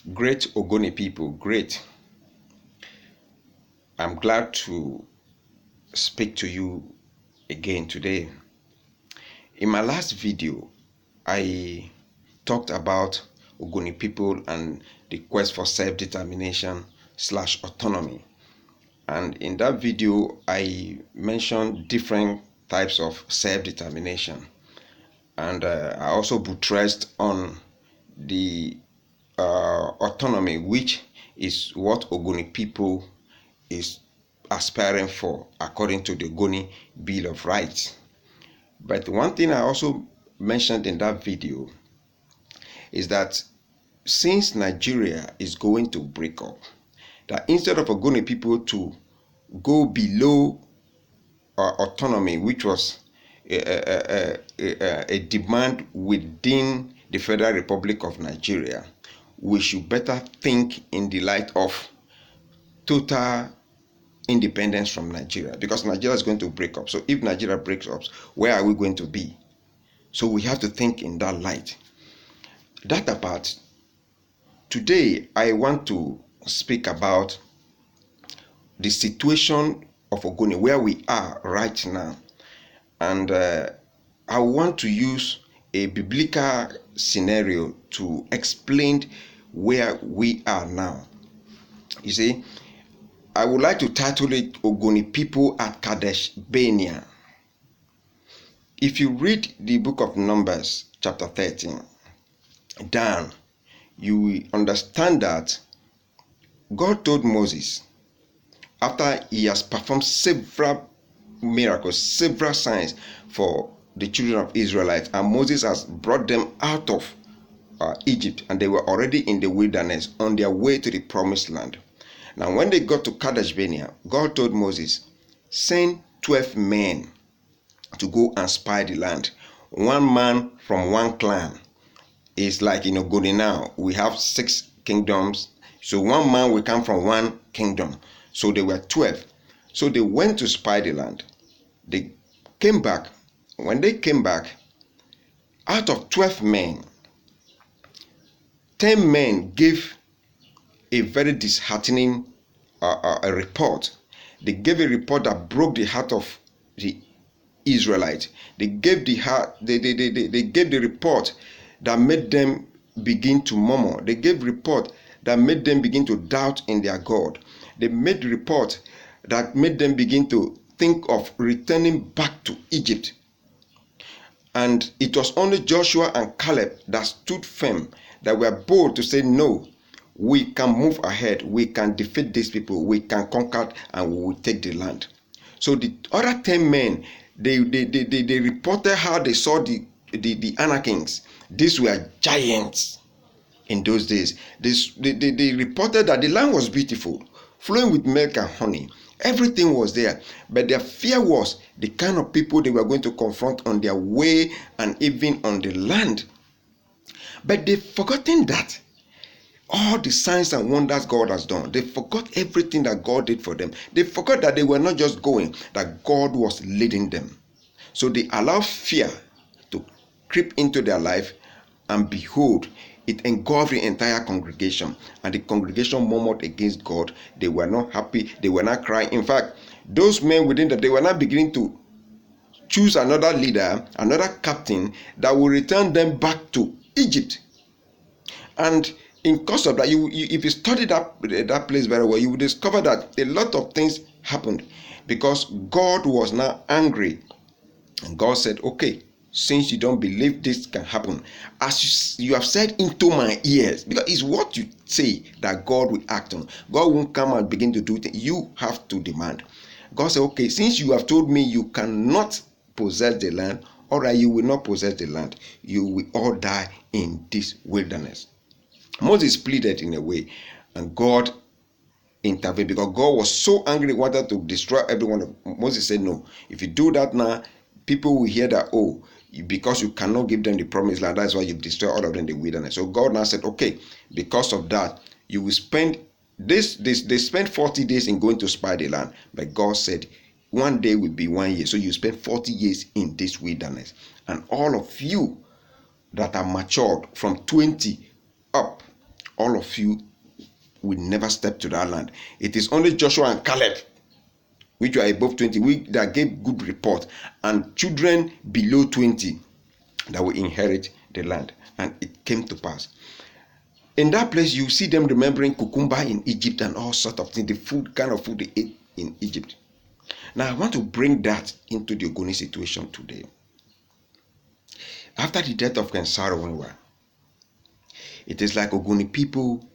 Great Ogoni people, great. I'm glad to speak to you again today. In my last video, I talked about Ogoni people and the quest for self-determination / autonomy. And in that video, I mentioned different types of self-determination. And I also buttressed on the autonomy, which is what Ogoni people is aspiring for according to the Ogoni Bill of Rights. But one thing I also mentioned in that video is that since Nigeria is going to break up, that instead of Ogoni people to go below autonomy, which was a demand within the Federal Republic of Nigeria, we should better think in the light of total independence from Nigeria, because Nigeria is going to break up. So if Nigeria breaks up, where are we going to be? So we have to think in that light. That apart, today I want to speak about the situation of Ogoni, where we are right now. And I want to use a biblical scenario to explain where we are now. You see, I would like to title it Ogoni People at Kadesh Barnea. If you read the book of Numbers, chapter 13, down, you will understand that God told Moses, after he has performed several miracles, several signs for the children of Israelites, and Moses has brought them out of Egypt, and they were already in the wilderness on their way to the promised land. Now, when they got to Kadesh Barnea, God told Moses, send 12 men to go and spy the land. One man from one clan. It's like in Ogoni now, we have 6 kingdoms. So one man will come from one kingdom. So they were 12. So they went to spy the land. They came back. When they came back, out of 12 men, 10 men gave a very disheartening report. They gave a report that broke the heart of the Israelites. They gave the report that made them begin to murmur. They gave report that made them begin to doubt in their God. They made report that made them begin to think of returning back to Egypt. And it was only Joshua and Caleb that stood firm, that were bold to say, no, we can move ahead, we can defeat these people, we can conquer, and we will take the land. So the other 10 men, they reported how they saw the Anakins. These were giants in those days. They reported that the land was beautiful, flowing with milk and honey. Everything was there. But their fear was the kind of people they were going to confront on their way and even on the land. But they've forgotten that. All the signs and wonders God has done. They forgot everything that God did for them. They forgot that they were not just going, that God was leading them. So they allowed fear to creep into their life, and behold, it engulfed the entire congregation. And the congregation murmured against God. They were not happy. They were not crying. In fact, those men within that, they were not beginning to choose another leader, another captain that will return them back to Egypt. And in course of that, if you study that place very well, you will discover that a lot of things happened because God was now angry. And God said, okay, since you don't believe this can happen, as you have said into my ears, because it's what you say that God will act on. God won't come and begin to do things. You have to demand. God said, okay, since you have told me you cannot possess the land, all right, you will not possess the land. You will all die in this wilderness. Moses pleaded in a way, and God intervened because God was so angry, wanted to destroy everyone. Moses said, no, if you do that now, people will hear that, oh, because you cannot give them the promised land, that's why you've destroyed all of them in the wilderness. So God now said, okay, because of that, you will spend they spent 40 days in going to spy the land, but God said, one day will be 1 year. So you spend 40 years in this wilderness. And all of you that are matured from 20 up, all of you will never step to that land. It is only Joshua and Caleb, which are above 20, that gave good report, and children below 20 that will inherit the land. And it came to pass. In that place, you see them remembering cucumber in Egypt and all sorts of things, the food, kind of food they ate in Egypt. Now, I want to bring that into the Ogoni situation today. After the death of Ken Saro-Wiwa, it is like Ogoni people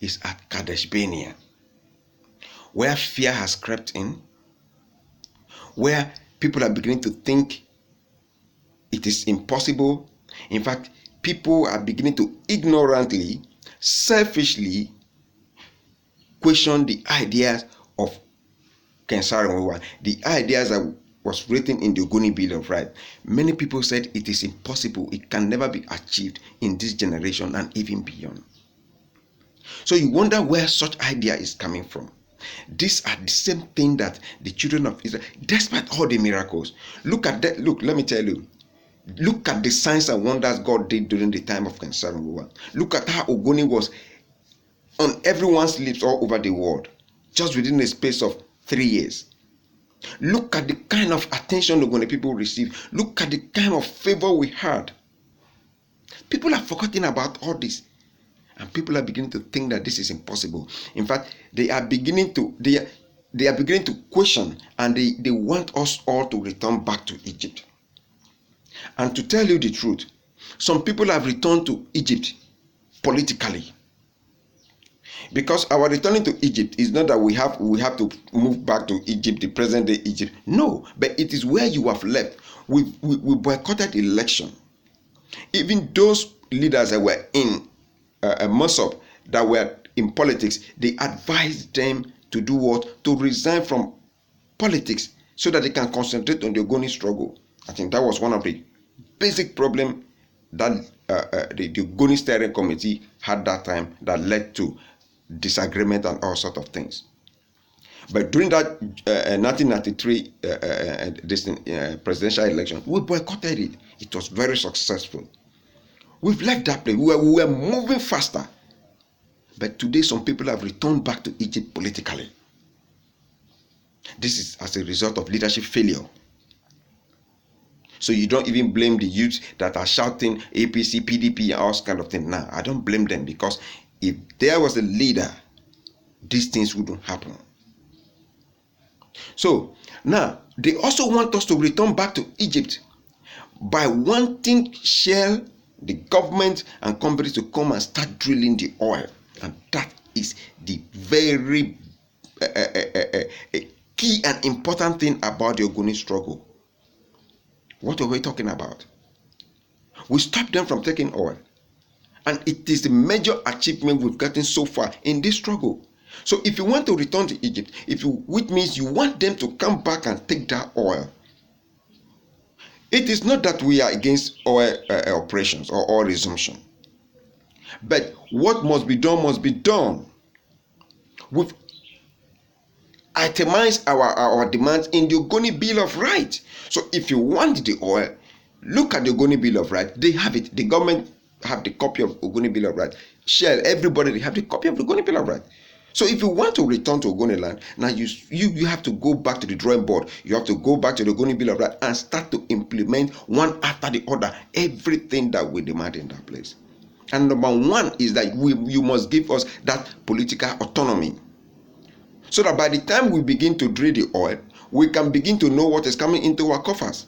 is at Kadesh Barnea, where fear has crept in, where people are beginning to think it is impossible. In fact, people are beginning to ignorantly, selfishly question the ideas of Ken Saro-Wiwa, the ideas that was written in the Ogoni Bill of Rights. Many people said it is impossible, it can never be achieved in this generation and even beyond. So you wonder where such idea is coming from. These are the same thing that the children of Israel, despite all the miracles, look at that. Look, let me tell you, look at the signs and wonders God did during the time of Ken Saro-Wiwa. Look at how Ogoni was on everyone's lips all over the world, just within a space of 3 years. Look at the kind of attention Ogoni people received. Look at the kind of favor we had. People are forgetting about all this, and people are beginning to think that this is impossible. In fact, they are beginning to question, and they want us all to return back to Egypt. And to tell you the truth, some people have returned to Egypt politically. Because our returning to Egypt is not that we have to move back to Egypt, the present day Egypt. No, but it is where you have left. We boycotted election. Even those leaders that were in Mossop, that were in politics, they advised them to do what? To resign from politics so that they can concentrate on the Ogoni struggle. I think that was one of the basic problems that the Ogoni Steering Committee had that time, that led to disagreement and all sorts of things. But during that 1993 presidential election, we boycotted it. It was very successful. We've left that place. We were moving faster. But today, some people have returned back to Egypt politically. This is as a result of leadership failure. So you don't even blame the youth that are shouting APC, PDP, and all kind of things. Now, I don't blame them, because if there was a leader, these things wouldn't happen. So now they also want us to return back to Egypt by wanting Shell, the government and companies, to come and start drilling the oil. And that is the very key and important thing about the Ogoni struggle. What are we talking about? We stopped them from taking oil. And it is the major achievement we've gotten so far in this struggle. So if you want to return to Egypt, which means you want them to come back and take that oil. It is not that we are against oil operations or oil resumption. But what must be done must be done. We've itemized our demands in the Ogoni Bill of Rights. So if you want the oil, look at the Ogoni Bill of Rights. They have it. The government have the copy of Ogoni Bill of Rights. Shell, everybody, they have the copy of the Ogoni Bill of Rights. So if you want to return to Ogoni land, now you have to go back to the drawing board. You have to go back to the Ogoni Bill of Rights and start to implement one after the other everything that we demand in that place. And number one is that you must give us that political autonomy, so that by the time we begin to drill the oil, we can begin to know what is coming into our coffers.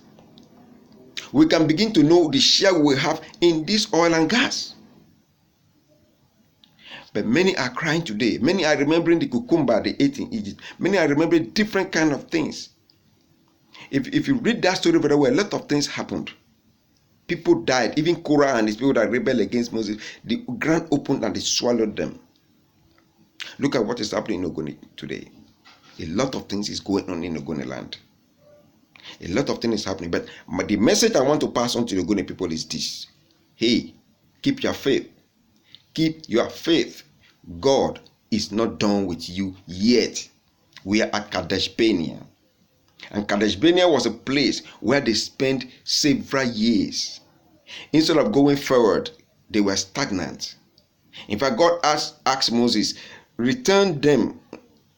We can begin to know the share we have in this oil and gas. But many are crying today. Many are remembering the cucumber they ate in Egypt. Many are remembering different kind of things. If you read that story very well, a lot of things happened. People died. Even Korah and his people that rebelled against Moses, the ground opened and they swallowed them. Look at what is happening in Ogoni today. A lot of things is going on in Ogoni land. A lot of things is happening. But the message I want to pass on to the Ogoni people is this. Hey, keep your faith. Keep your faith. God is not done with you yet. We are at Kadesh Barnea. And Kadesh Barnea was a place where they spent several years. Instead of going forward, they were stagnant. In fact, God asked Moses, return them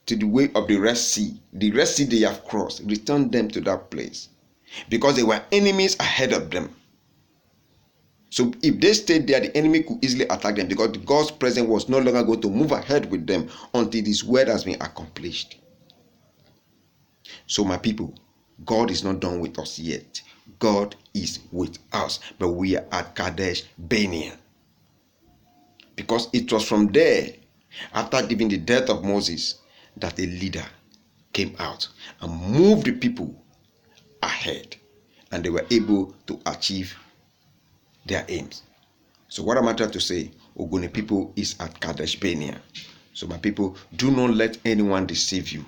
to the way of the Red Sea. The Red Sea they have crossed, return them to that place. Because there were enemies ahead of them. So if they stayed there, the enemy could easily attack them, because God's presence was no longer going to move ahead with them until this word has been accomplished. So my people, God is not done with us yet. God is with us, but we are at Kadesh Barnea. Because it was from there, after even the death of Moses, that a leader came out and moved the people ahead, and they were able to achieve their aims. So what am I trying to say? Ogoni people is at Kadesh Barnea. So my people, do not let anyone deceive you.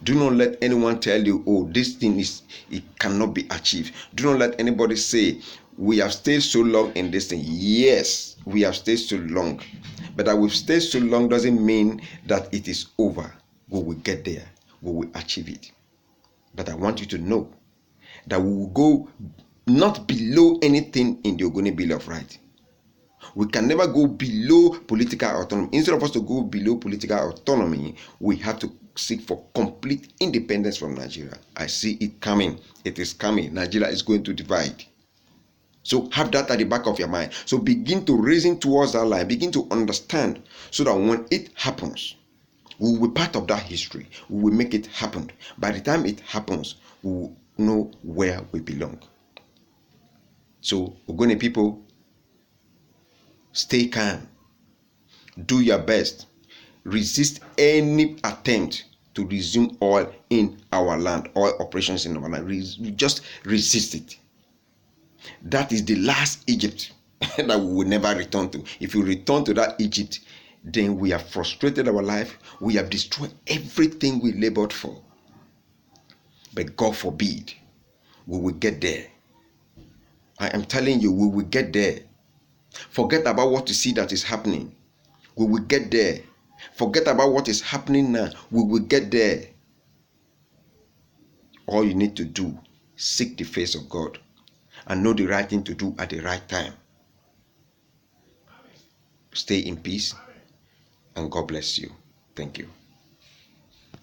Do not let anyone tell you, oh, this thing it cannot be achieved. Do not let anybody say, we have stayed so long in this thing. Yes, we have stayed so long. But that we've stayed so long doesn't mean that it is over. We will get there. We will achieve it. But I want you to know that we will go not below anything in the Ogoni Bill of Rights. We can never go below political autonomy. Instead of us to go below political autonomy, we have to seek for complete independence from Nigeria. I see it coming. It is coming. Nigeria is going to divide. So have that at the back of your mind. So begin to reason towards that line. Begin to understand, so that when it happens, we will be part of that history. We will make it happen. By the time it happens, we will know where we belong. So, Ogoni people, stay calm. Do your best. Resist any attempt to resume oil in our land, oil operations in our land. Just resist it. That is the last Egypt that we will never return to. If you return to that Egypt, then we have frustrated our life. We have destroyed everything we labored for. But God forbid, we will get there. I am telling you, we will get there. Forget about what you see that is happening. We will get there. Forget about what is happening now. We will get there. All you need to do, seek the face of God and know the right thing to do at the right time. Stay in peace, and God bless you. Thank you.